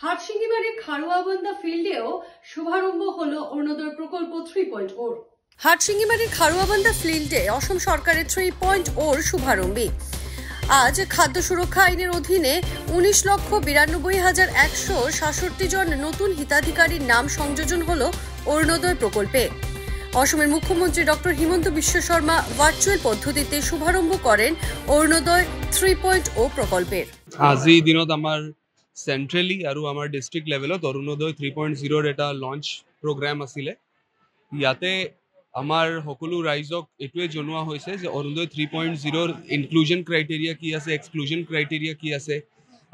হাটশিঙ্গিবাড়ির খারুয়াবান্ধা ফিল্ডেও শুভারম্ভ হলো অরুণোদয় প্রকল্প 3.0। হাটশিঙ্গিবাড়ির খারুয়াবান্ধা ফিল্ডে অসম সরকারের 3.0 শুভারম্ভী। আজ খাদ্য সুরক্ষা আইনের অধীনে 19,92,167 জন নতুন হিতাধিকারীর নাম সংযোজন হলো অরুণোদয় প্রকল্পে। অসমের মুখ্যমন্ত্রী ডক্টর হিমন্ত বিশ্ব শর্মা ভার্চুয়াল পদ্ধতিতে শুভারম্ভ করেন অরুণোদয় 3.0 প্রকল্পের। আজিৰ দিনত আমাৰ সেন্ট্ৰেলি আৰু আমাৰ ডিস্ট্ৰিক্ট লেভেলত অৰুণোদয় 3.0 এটা লঞ্চ প্ৰগ্ৰাম আছিলে। ইয়াতে আমাৰ সকলো ৰাইজক এটোৱে জনোৱা হৈছে যে অৰুণোদয় 3.0 ইনক্লুজন ক্ৰাইটেৰিয়া কি আছে, এক্সক্লুজন ক্ৰাইটেৰিয়া কি আছে,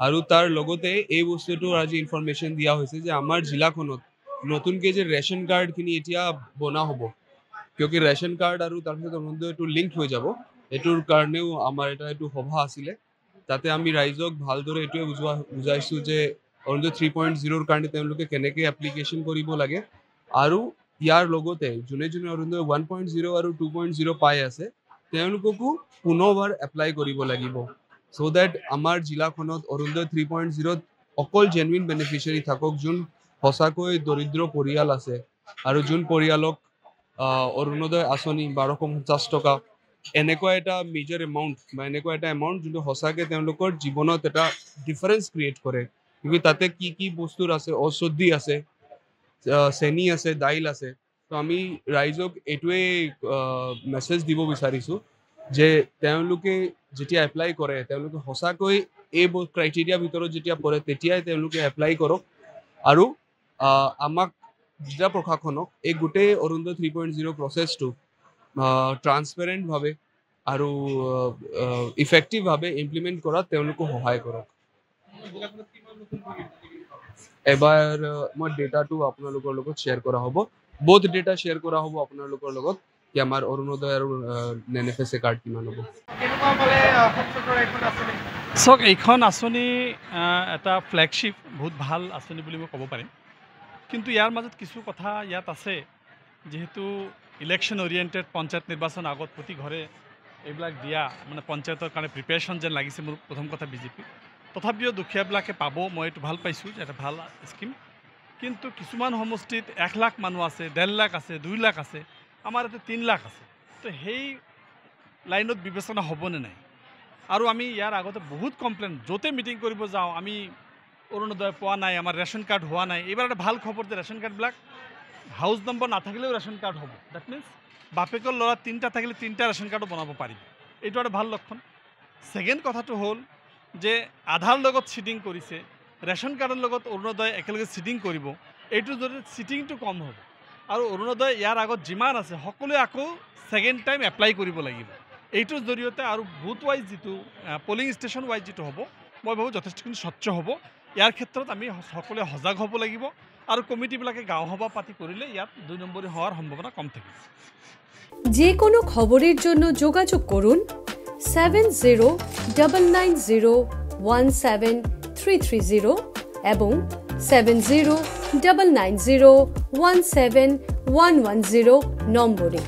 আৰু তাৰ লগতে এই বস্তুটোৰ আজি ইনফৰমেশ্যন দিয়া হৈছে যে আমাৰ জিলাখনত নতুনকৈ যে ৰেচন কাৰ্ডখিনি এতিয়া বনা হ'ব, কিয়কি ৰেচন কাৰ্ড আৰু তাৰপিছত অৰুণোদয়টো লিংক হৈ যাব। এইটোৰ কাৰণেও আমাৰ এইটো সভা আছিলে। তাতে আমি ৰাইজক ভালদৰে এইটোৱে বুজাইছোঁ যে অৰুণোদয় 3.0 কাৰণে তেওঁলোকে কেনেকৈ এপ্লিকেশ্যন কৰিব লাগে, আৰু ইয়াৰ লগতে যোনে যোনে অৰুণোদয় 1.0 আৰু 2.0 পাই আছে তেওঁলোককো পুনৰবাৰ এপ্লাই কৰিব লাগিব, চ' ডেট আমাৰ জিলাখনত অৰুণোদয় 3.0 অকল জেনুইন বেনিফিচিয়াৰী থাকক, যোন সঁচাকৈ দৰিদ্ৰ পৰিয়াল আছে আৰু যোন পৰিয়ালক অৰুণোদয় আঁচনি 1250 টকা এনেকুৱা এটা মেজৰ এমাউণ্ট বা এনেকুৱা এটা এমাউণ্ট যোনটো সঁচাকৈ তেওঁলোকৰ জীৱনত এটা ডিফাৰেঞ্চ ক্ৰিয়েট কৰে। কিন্তু তাতে কি কি বস্তুৰ আছে, ঔষধি আছে, চেনি আছে, দাইল আছে। তো আমি ৰাইজক এইটোৱে মেছেজ দিব বিচাৰিছোঁ যে তেওঁলোকে যেতিয়া এপ্লাই কৰে তেওঁলোকে সঁচাকৈ এই ক্ৰাইটেৰিয়াৰ ভিতৰত যেতিয়া পৰে তেতিয়াই তেওঁলোকে এপ্লাই কৰক, আৰু আমাক জিলা প্ৰশাসনক এই গোটেই অৰুণোদয় 3.0 প্ৰচেছটো ট্ৰান্সপেৰেণ্টভাৱে আৰু ইফেক্টিভভাৱে ইমপ্লিমেণ্ট কৰাত তেওঁলোকক সহায় কৰক। এবাৰ মই ডেটাটো আপোনালোকৰ লগত শ্বেয়াৰ কৰা হ'ব, বহুত ডেটা শ্বেয়াৰ কৰা হ'ব আপোনালোকৰ লগত কি আমাৰ অৰুণোদয় আৰু NFSA কাৰ্ড কিমান হ'ব। চাওক, এইখন আঁচনি এটা ফ্লেগশ্বিপ, বহুত ভাল আঁচনি বুলি মই ক'ব পাৰিম। কিন্তু ইয়াৰ মাজত কিছু কথা ইয়াত আছে, যিহেতু ইলেকশ্যন অৰিয়েণ্টেড পঞ্চায়ত নিৰ্বাচন আগত প্ৰতি ঘৰে এইবিলাক দিয়া, মানে পঞ্চায়তৰ কাৰণে প্ৰিপেৰেশ্যন যেন লাগিছে মোৰ প্ৰথম কথা বিজেপি। তথাপিও দুখীয়াবিলাকে পাব, মই এইটো ভাল পাইছোঁ যে এটা ভাল স্কিম। কিন্তু কিছুমান সমষ্টিত 1 লাখ মানুহ আছে, 1.5 লাখ আছে, 2 লাখ আছে, আমাৰ ইয়াতে 3 লাখ আছে। তো সেই লাইনত বিবেচনা হ'বনে নাই? আৰু আমি ইয়াৰ আগতে বহুত কমপ্লেইন, য'তে মিটিং কৰিব যাওঁ আমি অৰুণোদয় পোৱা নাই, আমাৰ ৰেচন কাৰ্ড হোৱা নাই। এইবাৰ এটা ভাল খবৰ যে ৰেচন কাৰ্ডবিলাক হাউচ নম্বৰ নাথাকিলেও ৰেচন কাৰ্ড হ'ব। ডেট মিনছ বাপেকৰ ল'ৰা 3টা থাকিলে 3টা ৰেচন কাৰ্ডো বনাব পাৰিব। এইটো এটা ভাল লক্ষণ। ছেকেণ্ড কথাটো হ'ল যে আধাৰ লগত চিটিং কৰিছে, ৰেচন কাৰ্ডৰ লগত অৰুণোদয় একেলগে চিটিং কৰিব। এইটোৰ জৰিয়তে চিটিংটো কম হ'ব, আৰু অৰুণোদয় ইয়াৰ আগত যিমান আছে সকলোৱে আকৌ ছেকেণ্ড টাইম এপ্লাই কৰিব লাগিব। এইটোৰ জৰিয়তে আৰু বুথ ৱাইজ যিটো পলিং ষ্টেচন ৱাইজ যিটো হ'ব, মই ভাবোঁ যথেষ্টখিনি স্বচ্ছ হ'ব। ইয়াৰ ক্ষেত্ৰত আমি সকলোৱে সজাগ হ'ব লাগিব, আৰু কমিটিবিলাকে গাঁও সভা পাতি কৰিলে ইয়াত 2 নম্বৰী হোৱাৰ সম্ভাৱনা কম থাকে। যে কোনো খবৰেৰ জন্য যোগাযোগ কৰুন 7099017330 এবং 7099017110 নম্বৰে।